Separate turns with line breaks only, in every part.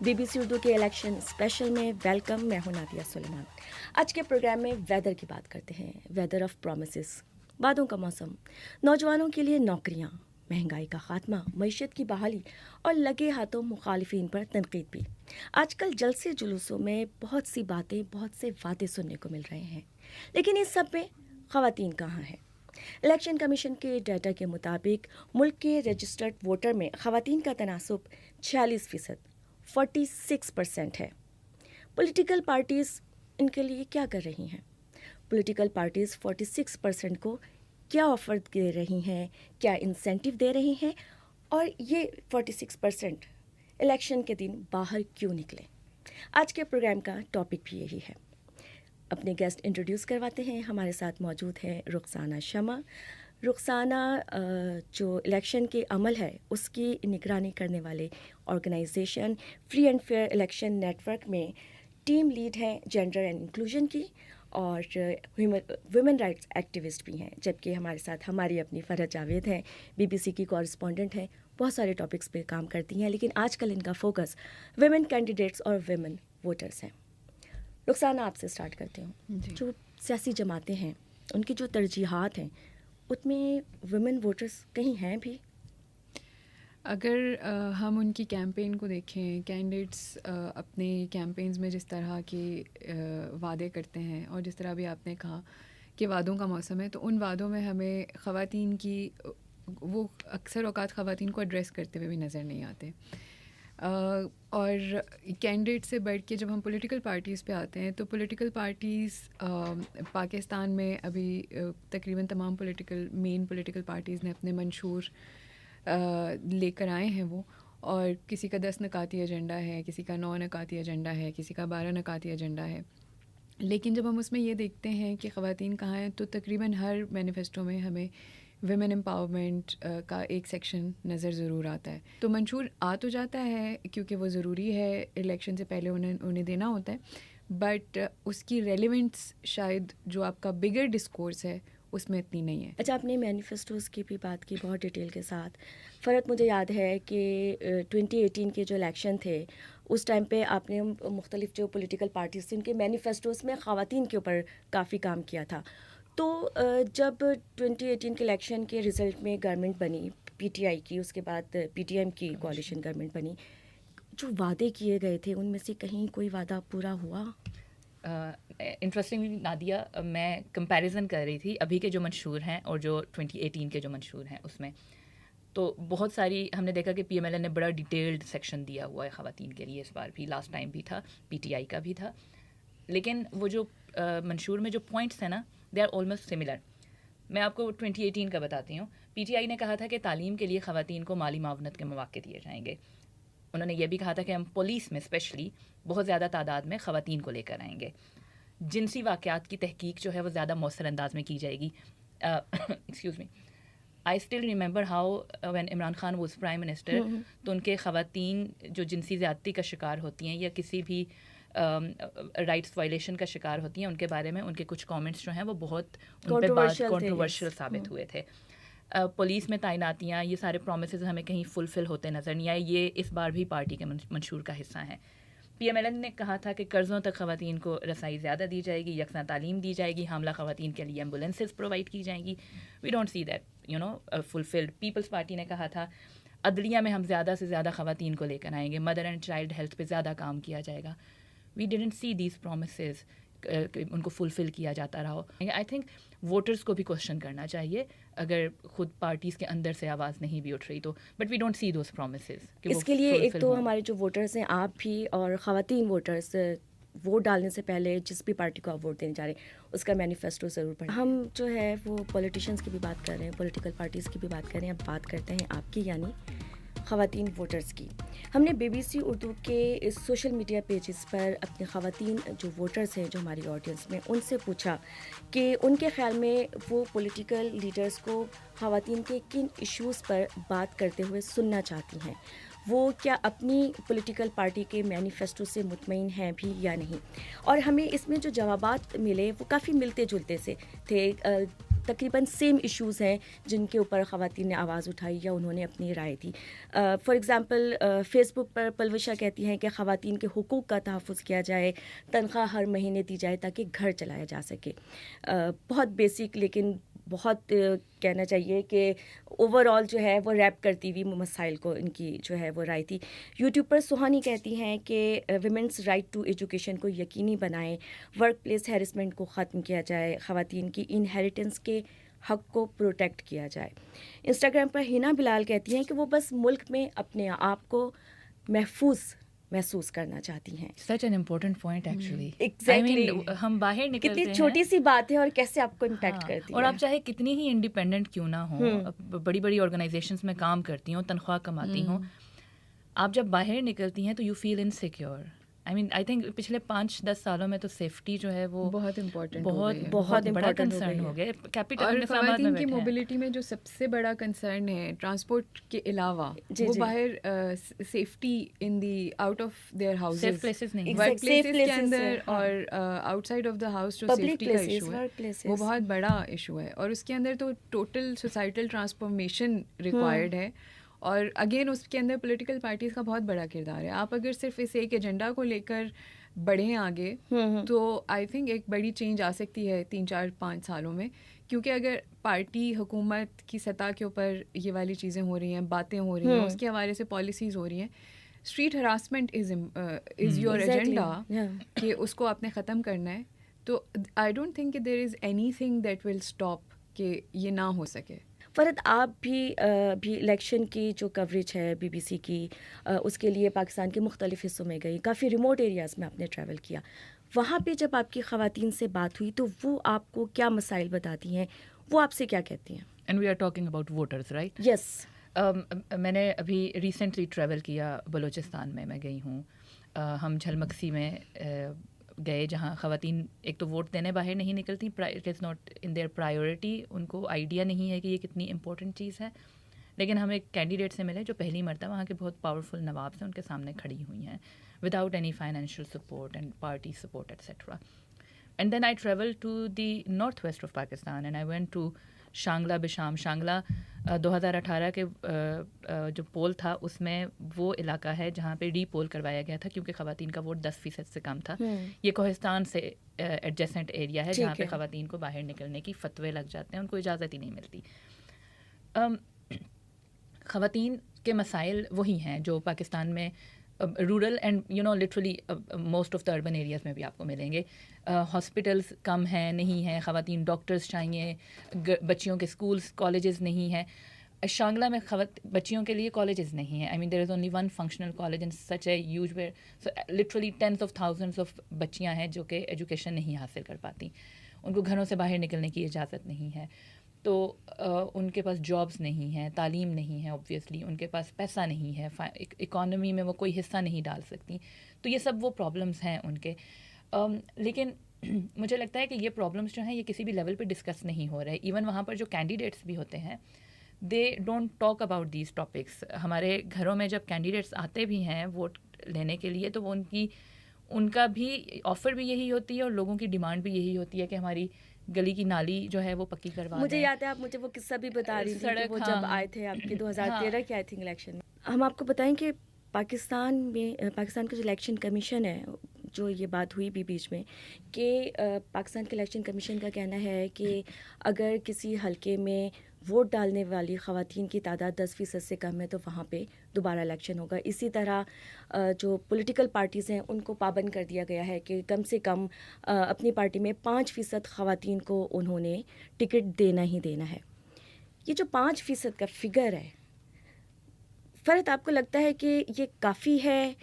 BBC Urdu کے election special میں welcome. میں ہوں نادیہ سلیمان. آج کے پروگرام میں ویدر کی بات کرتے ہیں. ویدر آف پرومسز، وعدوں کا موسم، نوجوانوں کے لیے نوکریاں، مہنگائی کا خاتمہ، معیشت کی بحالی اور لگے ہاتھوں مخالفین پر تنقید بھی. آج کل جلسے جلوسوں میں بہت سی باتیں، بہت سے وعدے سننے کو مل رہے ہیں، لیکن اس سب میں خواتین کہاں ہیں؟ الیکشن کمیشن کے ڈیٹا کے مطابق ملک کے رجسٹرڈ ووٹر میں خواتین کا تناسب 46%، 46% ہے. پولیٹیکل پارٹیز ان کے لیے کیا کر رہی ہیں؟ پولیٹیکل پارٹیز 46% کو کیا آفر دے رہی ہیں، کیا انسینٹیو دے رہی ہیں، اور یہ 46% الیکشن کے دن باہر کیوں نکلے؟ آج کے پروگرام کا ٹاپک بھی یہی ہے. اپنے گیسٹ انٹروڈیوس کرواتے ہیں. ہمارے ساتھ موجود ہیں رخسانہ شمع. رخسانہ جو الیکشن کے عمل ہے اس کی نگرانی کرنے والے organization free and fair election network میں ٹیم لیڈ ہیں جینڈر اینڈ انکلوژن کی، اور ویمن رائٹس ایکٹیوسٹ بھی ہیں. جبکہ ہمارے ساتھ ہماری اپنی فرحت جاوید ہیں، BBC کی کورسپونڈنٹ ہیں، بہت سارے ٹاپکس پہ کام کرتی ہیں، لیکن آج کل ان کا فوکس ویمن کینڈیڈیٹس اور ویمن ووٹرس ہیں. رخسانہ، آپ سے اسٹارٹ کرتے ہوں. جو سیاسی جماعتیں ہیں ان کی جو ترجیحات ہیں اس میں ویمن ووٹرس کہیں ہیں بھی؟
اگر ہم ان کی کیمپین کو دیکھیں، کینڈیڈیٹس اپنے کیمپینز میں جس طرح کے وعدے کرتے ہیں، اور جس طرح بھی آپ نے کہا کہ وعدوں کا موسم ہے، تو ان وعدوں میں ہمیں خواتین کی وہ اکثر اوقات خواتین کو ایڈریس کرتے ہوئے بھی نظر نہیں آتے. اور کینڈیڈیٹ سے بڑھ کے جب ہم پولیٹیکل پارٹیز پہ آتے ہیں تو پولیٹیکل پارٹیز پاکستان میں ابھی تقریباً تمام مین پولیٹیکل پارٹیز نے اپنے منشور لے کر آئے ہیں وہ، اور کسی کا 10 نکاتی ایجنڈا ہے، کسی کا 9 نکاتی ایجنڈا ہے، کسی کا 12 نکاتی ایجنڈا ہے. لیکن جب ہم اس میں یہ دیکھتے ہیں کہ خواتین کہاں ہیں تو تقریباً ہر مینیفیسٹو میں ہمیں ویمن امپاورمنٹ کا ایک سیکشن نظر ضرور آتا ہے. تو منشور آ تو جاتا ہے کیونکہ وہ ضروری ہے، الیکشن سے پہلے انہیں دینا ہوتا ہے، بٹ اس کی ریلیونس شاید جو آپ کا بگر ڈسکورس ہے اس میں اتنی نہیں ہے.
اچھا، آپ نے مینیفیسٹوز کی بھی بات کی بہت ڈیٹیل کے ساتھ. فرحت، مجھے یاد ہے کہ 2018 کے جو الیکشن تھے اس ٹائم پہ آپ نے مختلف جو پولیٹیکل پارٹیز تھے ان کے مینیفیسٹوز میں خواتین کے اوپر کافی کام کیا تھا. تو جب 2018 کے الیکشن کے رزلٹ میں گورنمنٹ بنی PTI کی، اس کے بعد PTM کی کوalition گورنمنٹ بنی، جو وعدے کیے گئے تھے ان میں سے کہیں کوئی وعدہ پورا ہوا؟
انٹرسٹنگلی نادیہ، میں کمپیریزن کر رہی تھی ابھی کے جو منشور ہیں اور جو 2018 کے جو منشور ہیں اس میں، تو بہت ساری ہم نے دیکھا کہ PMLN نے بڑا ڈیٹیلڈ سیکشن دیا ہوا ہے خواتین کے لیے. اس بار بھی، لاسٹ ٹائم بھی تھا، PTI کا بھی تھا. لیکن وہ جو منشور میں جو پوائنٹس ہیں نا، دے آر آلموسٹ سملر. میں آپ کو 2018 کا بتاتی ہوں. PTI نے کہا تھا کہ تعلیم کے لیے خواتین کو مالی معاونت کے مواقع دیے جائیں گے. انہوں نے یہ بھی کہا تھا کہ ہم پولیس میں اسپیشلی بہت زیادہ تعداد میں خواتین کو لے کر آئیں گے. جنسی واقعات کی تحقیق جو ہے وہ زیادہ مؤثر انداز میں کی جائے گی. Excuse me, I still remember how when Imran Khan was prime minister, تو ان کے خواتین جو جنسی زیادتی کا شکار ہوتی ہیں یا کسی بھی رائٹس وائلیشن کا شکار ہوتی ہیں، ان کے بارے میں ان کے کچھ کامنٹس جو ہیں وہ بہت ان پہ بات کنٹروورشل ثابت ہوئے تھے. پولیس میں تعیناتیاں، یہ سارے پرومسز ہمیں کہیں فلفل ہوتے نظر نہیں آئے. یہ اس بار بھی پارٹی کے منشور کا حصہ ہیں. PMLN نے کہا تھا کہ قرضوں تک خواتین کو رسائی زیادہ دی جائے گی، یکساں تعلیم دی جائے گی، حاملہ خواتین کے لیے ایمبولینسز پرووائڈ کی جائیں گی. We don't see that fulfilled. Peoples Party نے کہا تھا عدلیہ میں ہم زیادہ سے زیادہ خواتین کو لے کر آئیں گے، مدر اینڈ چائلڈ ہیلتھ پہ زیادہ کام کیا جائے گا. We didn't see these promises ان کو فلفل کیا جاتا رہا ہو. آئی تھنک ووٹرس کو بھی کوشچن کرنا چاہیے اگر خود پارٹیز کے اندر سے آواز نہیں بھی اٹھ رہی تو، but we don't see those promises.
اس کے لیے ایک تو ہمارے جو ووٹرس ہیں، آپ بھی اور خواتین ووٹرس، ووٹ ڈالنے سے پہلے جس بھی پارٹی کو آپ ووٹ دینے جا رہے ہیں اس کا مینیفیسٹو ضرور پڑھیں. ہم جو ہے وہ پولیٹیشینس کی بھی بات کر رہے ہیں، پولیٹیکل پارٹیز کی بھی بات کر رہے ہیں. اب بات کرتے ہیں آپ کی، یعنی خواتین ووٹرز کی. ہم نے BBC اردو کے سوشل میڈیا پیجز پر اپنے خواتین جو ووٹرز ہیں جو ہماری آڈینس میں، ان سے پوچھا کہ ان کے خیال میں وہ پولیٹیکل لیڈرز کو خواتین کے کن ایشوز پر بات کرتے ہوئے سننا چاہتی ہیں. وہ کیا اپنی پولیٹیکل پارٹی کے مینیفیسٹو سے مطمئن ہیں بھی یا نہیں. اور ہمیں اس میں جو جوابات ملے وہ کافی ملتے جلتے سے تھے. تقریباً سیم ایشوز ہیں جن کے اوپر خواتین نے آواز اٹھائی یا انہوں نے اپنی رائے دی. فار ایگزامپل فیس بک پر پلوشا کہتی ہیں کہ خواتین کے حقوق کا تحفظ کیا جائے, تنخواہ ہر مہینے دی جائے تاکہ گھر چلایا جا سکے. بہت بیسک لیکن بہت کہنا چاہیے کہ اوور آل جو ہے وہ ریپ کرتی ہوئی مسائل کو ان کی جو ہے وہ رائے تھی. یوٹیوب پر سہانی کہتی ہیں کہ ویمنس رائٹ ٹو ایجوکیشن کو یقینی بنائیں, ورک پلیس ہیرسمنٹ کو ختم کیا جائے, خواتین کی انہیریٹنس کے حق کو پروٹیکٹ کیا جائے. انسٹاگرام پر ہینا بلال کہتی ہیں کہ وہ بس ملک میں اپنے آپ کو محسوس کرنا چاہتی ہیں.
Such an important point actually.
Exactly,
ہم باہر نکلتے ہیں,
کتنی چھوٹی سی بات ہے اور کیسے آپ کو امپیکٹ کرتی ہے.
اور آپ چاہے کتنی ہی انڈیپینڈنٹ کیوں نہ ہوں, بڑی بڑی آرگنائزیشنز میں کام کرتی ہوں, تنخواہ کماتی ہوں, آپ جب باہر نکلتی ہیں تو you feel insecure. I think پچھلے 5-10 سالوں میں تو سیفٹی جو ہے وہ
بہت امپورٹنٹ,
بہت بڑا کنسرن ہو گیا.
اور خواتین کی موبلٹی میں جو سب سے بڑا کنسرن ہے ٹرانسپورٹ کے علاوہ, وہ باہر safety in the out of their houses,
safe places نہیں,
ورک پلیسز کے اندر اور outside of the house جو سیفٹی کا ایشو ہے وہ بہت بڑا ایشو ہے. اور اس کے اندر تو ٹوٹل سوسائٹل ٹرانسفارمیشن ریکوائرڈ ہے. اور اگین اس کے اندر پولیٹیکل پارٹیز کا بہت بڑا کردار ہے. آپ اگر صرف اس ایک ایجنڈا کو لے کر بڑھیں آگے تو آئی تھنک ایک بڑی چینج آ سکتی ہے 3-4-5 سالوں میں. کیونکہ اگر پارٹی حکومت کی سطح کے اوپر یہ والی چیزیں ہو رہی ہیں, باتیں ہو رہی ہیں, اس کے حوالے سے پالیسیز ہو رہی ہیں, street harassment is your agenda کہ اس کو آپ نے ختم کرنا ہے, تو آئی ڈونٹ تھنک کہ there is anything that will stop کہ یہ نہ ہو سکے.
فرحت, آپ بھی الیکشن کی جو کوریج ہے بی بی سی کی, اس کے لیے پاکستان کے مختلف حصوں میں گئی, کافی ریموٹ ایریاز میں آپ نے ٹریول کیا. وہاں پہ جب آپ کی خواتین سے بات ہوئی تو وہ آپ کو کیا مسائل بتاتی ہیں, وہ آپ سے کیا کہتی ہیں؟
And we are talking about voters, right?
Yes.
میں نے ابھی ریسنٹلی ٹریول کیا, بلوچستان میں گئی ہوں. ہم جھلمکسی میں گئے جہاں خواتین ایک تو ووٹ دینے باہر نہیں نکلتی, it is not in their priority, ان کو آئیڈیا نہیں ہے کہ یہ کتنی امپورٹنٹ چیز ہے. لیکن ہم ایک کینڈیڈیٹ سے ملے جو پہلی مرتبہ وہاں کے بہت پاورفل نواب سے ان کے سامنے کھڑی ہوئی ہیں without any financial support and party support etcetera. And then I travel to the north west of Pakistan and I went to Shangla Besham. Shangla 2018 کے جو پول تھا اس میں وہ علاقہ ہے جہاں پہ ری پول کروایا گیا تھا کیونکہ خواتین کا ووٹ 10% سے کم تھا. یہ کوہستان سے ایڈجسنٹ ایریا ہے جہاں پہ خواتین کو باہر نکلنے کی فتوے لگ جاتے ہیں, ان کو اجازت ہی نہیں ملتی. خواتین کے مسائل وہی ہیں جو پاکستان میں rural and literally most of the urban areas میں بھی آپ کو ملیں گے. ہاسپٹلس کم ہیں, نہیں ہیں, خواتین ڈاکٹرز چاہیے, بچیوں کے اسکولس کالجز نہیں ہیں. شانگلہ میں بچیوں کے لیے کالجز نہیں ہیں. There is only one functional college in such a huge where, so literally tens of thousands of بچیاں ہیں جو کہ ایجوکیشن نہیں حاصل کر پاتی, ان کو گھروں سے باہر نکلنے کی اجازت نہیں ہے, تو ان کے پاس جابس نہیں ہیں, تعلیم نہیں ہے, اوبویسلی ان کے پاس پیسہ نہیں ہے, اکانومی میں وہ کوئی حصہ نہیں ڈال سکتی. تو یہ سب وہ پرابلمس ہیں ان کے. لیکن مجھے لگتا ہے کہ یہ پرابلمس جو ہیں یہ کسی بھی لیول پہ ڈسکس نہیں ہو رہے. ایون وہاں پر جو کینڈیڈیٹس بھی ہوتے ہیں they don't talk about these topics. ہمارے گھروں میں جب کینڈیڈیٹس آتے بھی ہیں ووٹ لینے کے لیے تو وہ ان کا بھی آفر بھی یہی ہوتی ہے اور لوگوں کی ڈیمانڈ بھی یہی ہوتی ہے کہ ہماری گلی کی نالی جو ہے وہ پکی کروا دیں.
مجھے یاد ہے آپ مجھے وہ قصہ بھی بتا رہی تھی کہ وہ جب آئے تھے آپ کے 2013 کے آئی تھنک الیکشن میں. ہم آپ کو بتائیں کہ پاکستان کا جو الیکشن کمیشن ہے, جو یہ بات ہوئی بھی بیچ میں کہ پاکستان کے الیکشن کمیشن کا کہنا ہے کہ اگر کسی حلقے میں ووٹ ڈالنے والی خواتین کی تعداد 10% سے کم ہے تو وہاں پہ دوبارہ الیکشن ہوگا. اسی طرح جو پولیٹیکل پارٹیز ہیں ان کو پابند کر دیا گیا ہے کہ کم سے کم اپنی پارٹی میں 5% خواتین کو انہوں نے ٹکٹ دینا ہی دینا ہے. یہ جو 5% کا فگر ہے, فرحت آپ کو لگتا ہے کہ یہ کافی ہے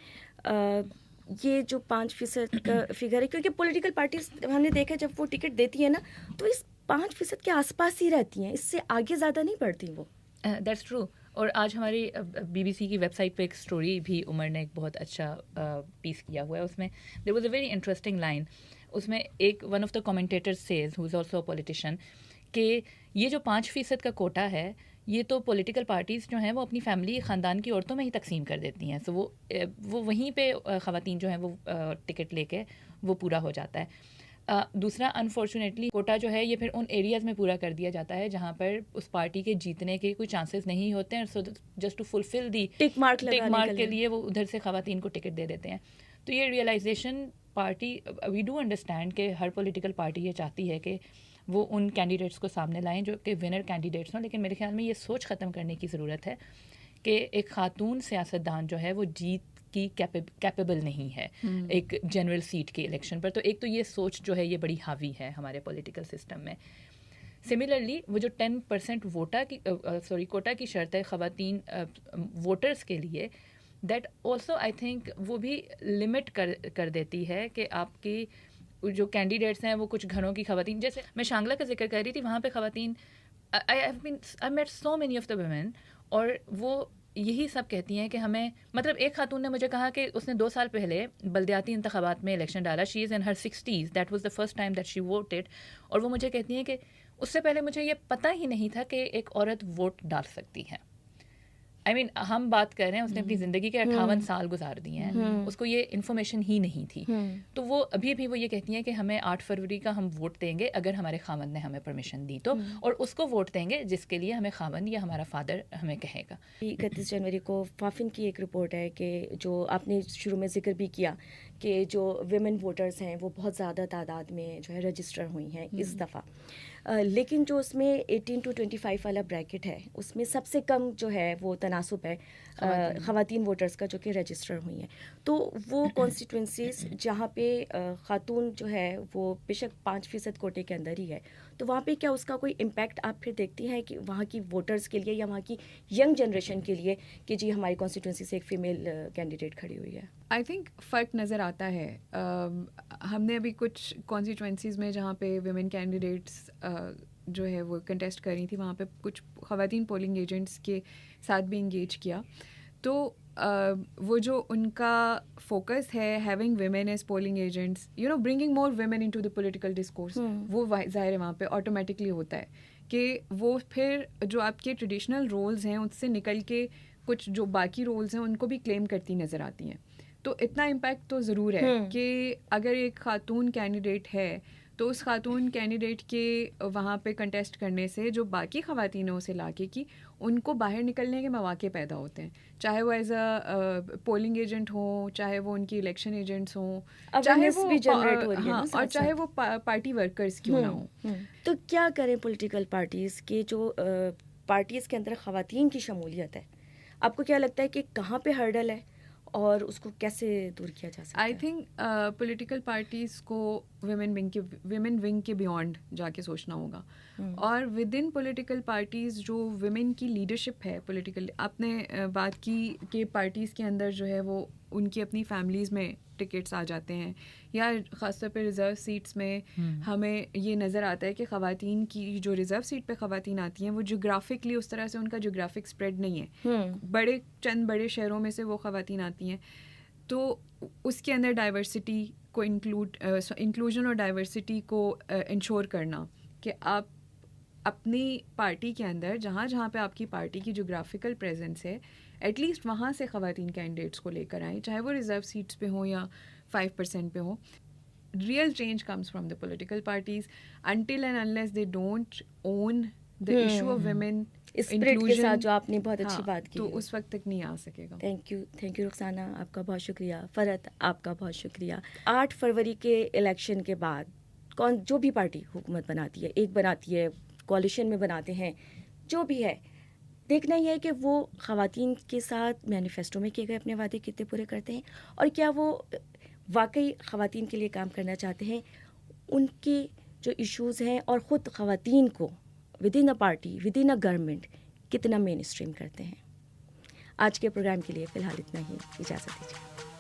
یہ جو 5% کا فگر ہے؟ کیونکہ پولیٹیکل پارٹیز ہم نے دیکھا جب وہ ٹکٹ دیتی ہیں نا تو اس 5% کے آس پاس ہی رہتی ہیں, اس سے آگے زیادہ نہیں بڑھتی وہ.
That's true. اور آج ہماری بی بی سی کی ویب سائٹ پہ ایک اسٹوری بھی عمر نے ایک بہت اچھا پیس کیا ہوا ہے. اس میں there was a very interesting line. اس میں ایک one of the commentator says who is also a politician کہ یہ جو 5% کا کوٹا ہے یہ تو پولیٹیکل پارٹیز جو ہیں وہ اپنی فیملی خاندان کی عورتوں میں ہی تقسیم کر دیتی ہیں. سو وہ وہیں پہ خواتین جو ہیں وہ ٹکٹ لے کے وہ پورا ہو جاتا ہے. دوسرا انفارچونیٹلی کوٹا جو ہے یہ پھر ان ایریاز میں پورا کر دیا جاتا ہے جہاں پر اس پارٹی کے جیتنے کے کوئی چانسز نہیں ہوتے ہیں, so just to fulfil the
tick mark
کے لیے وہ ادھر سے خواتین کو ٹکٹ دے دیتے ہیں. تو یہ realisation party, we do understand کہ ہر پولیٹیکل پارٹی یہ چاہتی ہے کہ وہ ان کینڈیڈیٹس کو سامنے لائیں جو کہ ونر کینڈیڈیٹس ہوں, لیکن میرے خیال میں یہ سوچ ختم کرنے کی ضرورت ہے کہ ایک خاتون سیاستدان جو ہے وہ جیت کی کیپیبل نہیں ہے ایک جنرل سیٹ کے الیکشن پر. تو ایک تو یہ سوچ جو ہے یہ بڑی حاوی ہے ہمارے پولیٹیکل سسٹم میں. سملرلی وہ جو 10% کوٹا کی شرط ہے خواتین ووٹرس کے لیے, دیٹ آلسو آئی تھنک وہ بھی لمٹ کر دیتی ہے کہ آپ کی جو کینڈیڈیٹس ہیں وہ کچھ گھروں کی خواتین, جیسے میں شانگلہ کا ذکر کر رہی تھی, وہاں پہ خواتین I met so many of the women, اور وہ یہی سب کہتی ہیں کہ ہمیں, مطلب ایک خاتون نے مجھے کہا کہ اس نے 2 سال پہلے بلدیاتی انتخابات میں الیکشن ڈالا, شی از ان ہر 60s, that was the first time that she voted, اور وہ مجھے کہتی ہیں کہ اس سے پہلے مجھے یہ پتہ ہی نہیں تھا کہ ایک عورت ووٹ ڈال سکتی ہے. آئی مین ہم بات کر رہے ہیں اس نے اپنی زندگی کے 58 سال گزار دیے ہیں, اس کو یہ انفارمیشن ہی نہیں تھی. تو وہ ابھی بھی وہ یہ کہتی ہیں کہ ہمیں 8 فروری کا ہم ووٹ دیں گے اگر ہمارے خاوند نے ہمیں پرمیشن دی تو, اور اس کو ووٹ دیں گے جس کے لیے ہمیں خاوند یا ہمارا فادر ہمیں کہے گا.
31 جنوری کو فافن کی ایک رپورٹ ہے کہ جو آپ نے شروع میں ذکر بھی کیا کہ جو ویمن ووٹرز ہیں وہ بہت زیادہ تعداد میں جو ہے رجسٹر ہوئی ہیں اس دفعہ, لیکن جو اس میں 18 to 25 والا بریکٹ ہے اس میں سب سے کم جو ہے وہ تناسب ہے خواتین ووٹرز کا جو کہ رجسٹر ہوئی ہیں. تو وہ کانسٹیٹوئنسیز جہاں پہ خاتون جو ہے وہ بے شک 5% کوٹے کے اندر ہی ہے, تو وہاں پہ کیا اس کا کوئی امپیکٹ آپ پھر دیکھتی ہیں کہ وہاں کی ووٹرز کے لیے یا وہاں کی ینگ جنریشن کے لیے کہ جی ہماری کانسٹیٹوئنسی سے ایک فیمیل کینڈیڈیٹ کھڑی ہوئی ہے؟
آئی تھنک فرق نظر آتا ہے. ہم نے ابھی کچھ کانسٹیٹوئنسیز میں جہاں پہ ویمن کینڈیڈیٹس جو ہے وہ کنٹیسٹ کر رہی تھی, وہاں پہ کچھ خواتین پولنگ ایجنٹس کے ساتھ بھی انگیج کیا. تو وہ جو ان کا فوکس ہے having women as polling agents, bringing more women into the political discourse, وہ ظاہر ہے وہاں پہ آٹومیٹکلی ہوتا ہے کہ وہ پھر جو آپ کے ٹریڈیشنل رولز ہیں اس سے نکل کے کچھ جو باقی رولز ہیں ان کو بھی کلیم کرتی نظر آتی ہیں. تو اتنا امپیکٹ تو ضرور ہے کہ اگر ایک خاتون کینڈیڈیٹ ہے تو اس خاتون کینڈیڈیٹ کے وہاں پہ کنٹیسٹ کرنے سے جو باقی خواتین ہیں اس علاقے کی, ان کو باہر نکلنے کے مواقع پیدا ہوتے ہیں, چاہے وہ ایز اے پولنگ ایجنٹ ہوں, چاہے وہ ان کی الیکشن ایجنٹس ہوں, چاہے وہ اور چاہے وہ پارٹی ورکرز کیوں نہ ہوں.
تو کیا کریں پولیٹیکل پارٹیز کے جو پارٹیز کے اندر خواتین کی شمولیت ہے, آپ کو کیا لگتا ہے کہ کہاں پہ ہرڈل ہے اور اس کو کیسے دور کیا جا سکتا ہے؟
آئی تھنک پولیٹیکل پارٹیز کو ویمن ونگ کے بیونڈ جا کے سوچنا ہوگا, اور ود ان پولیٹیکل پارٹیز جو ویمن کی لیڈرشپ ہے پولیٹیکل, آپ نے بات کی کہ پارٹیز کے اندر جو ہے وہ ان کی اپنی فیملیز میں ٹکٹس آ جاتے ہیں, یا خاص طور پہ ریزرو سیٹس میں ہمیں یہ نظر آتا ہے کہ خواتین کی جو ریزرو سیٹ پہ خواتین آتی ہیں وہ جغرافکلی اس طرح سے ان کا جغرافک اسپریڈ نہیں ہے, چند بڑے شہروں میں سے وہ خواتین آتی ہیں. تو اس کے اندر ڈائیورسٹی کو انکلوژن اور ڈائیورسٹی کو انشور کرنا کہ آپ اپنی پارٹی کے اندر جہاں جہاں پہ آپ کی پارٹی کی جغرافیکل پریزنس ہے ایٹ لیسٹ وہاں سے خواتین کینڈیڈیٹس کو لے کر آئیں, چاہے وہ ریزرو سیٹس پہ ہوں یا 5% پہ ہوں. Real change comes from the political parties until and unless they don't own the issue of women
spirit کے ساتھ, جو آپ نے بہت اچھی بات کی,
تو اس وقت تک نہیں آ سکے گا.
تھینک یو رخسانہ, آپ کا بہت شکریہ. فرحت, آپ کا بہت شکریہ. 8 فروری کے الیکشن کے بعد جو بھی پارٹی حکومت بناتی ہے, ایک بناتی ہے, کوalition میں بناتے ہیں, جو بھی ہے, دیکھنا یہ ہے کہ وہ خواتین کے ساتھ مینیفیسٹو میں کیے گئے اپنے وعدے کتنے پورے کرتے ہیں, اور کیا وہ واقعی خواتین کے لیے کام کرنا چاہتے ہیں, ان کی جو ایشوز ہیں, اور خود خواتین کو with in a party, with in a government کتنا مین اسٹریم کرتے ہیں. آج کے پروگرام کے لیے فی الحال اتنا ہی, اجازت دیجیے.